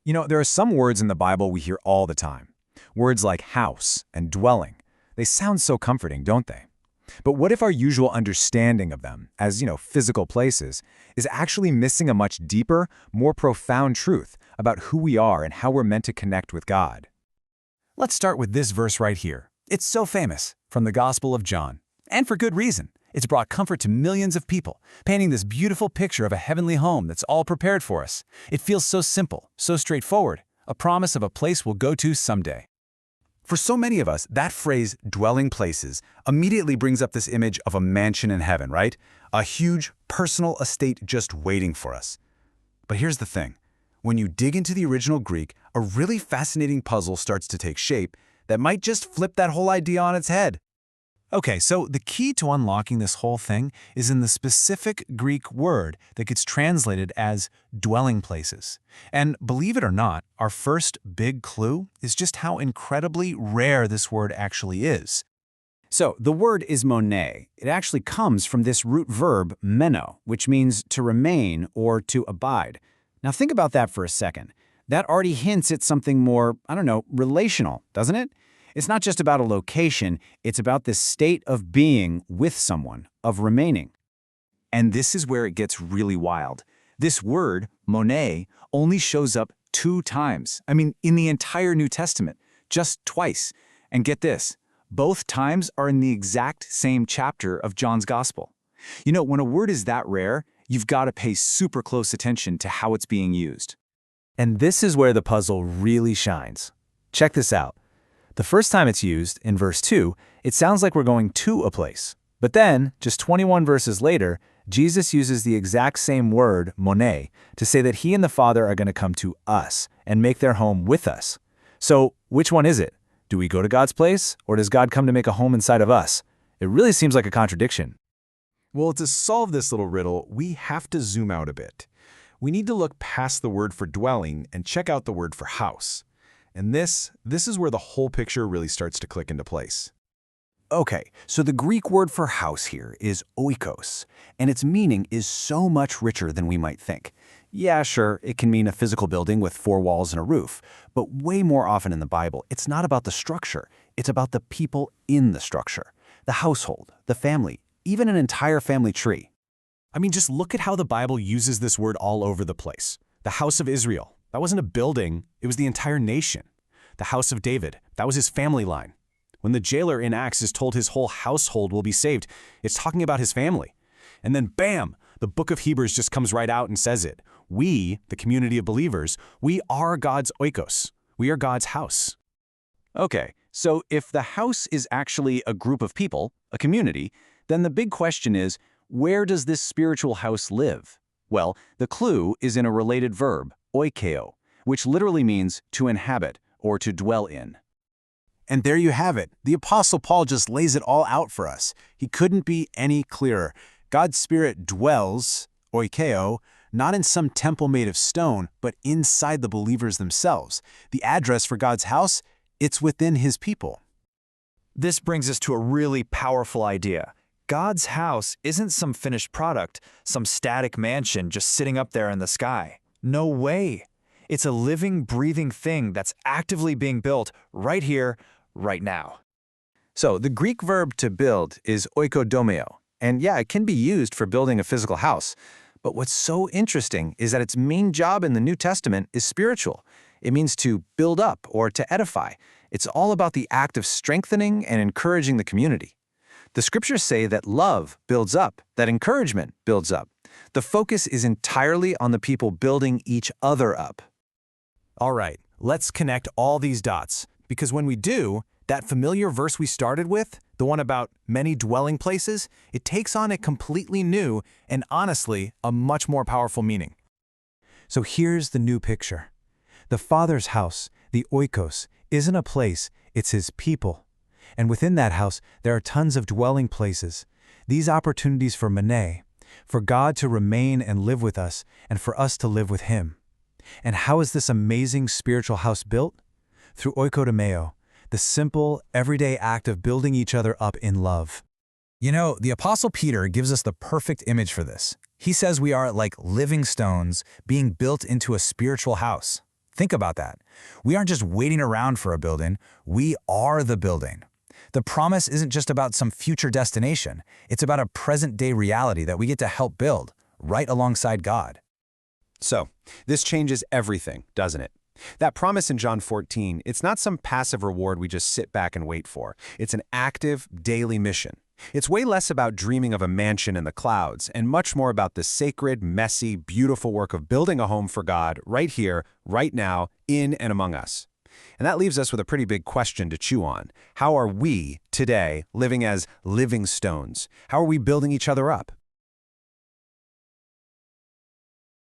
You know, there are some words in the Bible we hear all the time. Words like house and dwelling. They sound so comforting, don't they? But what if our usual understanding of them, as, physical places, is actually missing a much deeper, more profound truth about who we are and how we're meant to connect with God? Let's start with this verse right here. It's so famous, from the Gospel of John. And for good reason. It's brought comfort to millions of people, painting this beautiful picture of a heavenly home that's all prepared for us. It feels so simple, so straightforward, a promise of a place we'll go to someday. For so many of us, that phrase, dwelling places, immediately brings up this image of a mansion in heaven, right? A huge, personal estate just waiting for us. But here's the thing. When you dig into the original Greek, a really fascinating puzzle starts to take shape that might just flip that whole idea on its head. Okay, so the key to unlocking this whole thing is in the specific Greek word that gets translated as dwelling places. And believe it or not, our first big clue is just how incredibly rare this word actually is. So the word is monē. It actually comes from this root verb meno, which means to remain or to abide. Now think about that for a second. That already hints at something more, relational, doesn't it? It's not just about a location, it's about this state of being with someone, of remaining. And this is where it gets really wild. This word, monē, only shows up 2 times. In the entire New Testament, just twice. And get this, both times are in the exact same chapter of John's Gospel. When a word is that rare, you've got to pay super close attention to how it's being used. And this is where the puzzle really shines. Check this out. The first time it's used, in verse 2, it sounds like we're going to a place. But then, just 21 verses later, Jesus uses the exact same word, monē, to say that he and the Father are going to come to us and make their home with us. So, which one is it? Do we go to God's place, or does God come to make a home inside of us? It really seems like a contradiction. Well, to solve this little riddle, we have to zoom out a bit. We need to look past the word for dwelling and check out the word for house. And this is where the whole picture really starts to click into place. Okay, so the Greek word for house here is oikos, and its meaning is so much richer than we might think. Yeah, sure, it can mean a physical building with 4 walls and a roof, but way more often in the Bible, it's not about the structure, it's about the people in the structure, the household, the family, even an entire family tree. Just look at how the Bible uses this word all over the place. The house of Israel. That wasn't a building, it was the entire nation. The house of David, that was his family line. When the jailer in Acts is told his whole household will be saved, it's talking about his family. And then bam, the book of Hebrews just comes right out and says it. We, the community of believers, we are God's oikos. We are God's house. Okay, so if the house is actually a group of people, a community, then the big question is, where does this spiritual house live? Well, the clue is in a related verb, oikeō, which literally means to inhabit or to dwell in. And there you have it. The Apostle Paul just lays it all out for us. He couldn't be any clearer. God's Spirit dwells, oikeō, not in some temple made of stone, but inside the believers themselves. The address for God's house, it's within His people. This brings us to a really powerful idea. God's house isn't some finished product, some static mansion just sitting up there in the sky. No way. It's a living, breathing thing that's actively being built right here, right now. So the Greek verb to build is oikodomeo, and yeah, it can be used for building a physical house. But what's so interesting is that its main job in the New Testament is spiritual. It means to build up or to edify. It's all about the act of strengthening and encouraging the community. The scriptures say that love builds up, that encouragement builds up. The focus is entirely on the people building each other up. All right, let's connect all these dots, because when we do, that familiar verse we started with, the one about many dwelling places, it takes on a completely new and honestly a much more powerful meaning. So here's the new picture. The Father's house, the oikos, isn't a place, it's His people. And within that house, there are tons of dwelling places. These opportunities for monē, for God to remain and live with us, and for us to live with Him. And how is this amazing spiritual house built? Through oikodomeo, the simple, everyday act of building each other up in love. The Apostle Peter gives us the perfect image for this. He says we are like living stones being built into a spiritual house. Think about that. We aren't just waiting around for a building, we are the building. The promise isn't just about some future destination, it's about a present-day reality that we get to help build, right alongside God. So, this changes everything, doesn't it? That promise in John 14, it's not some passive reward we just sit back and wait for. It's an active, daily mission. It's way less about dreaming of a mansion in the clouds, and much more about the sacred, messy, beautiful work of building a home for God right here, right now, in and among us. And that leaves us with a pretty big question to chew on. How are we, today, living as living stones? How are we building each other up?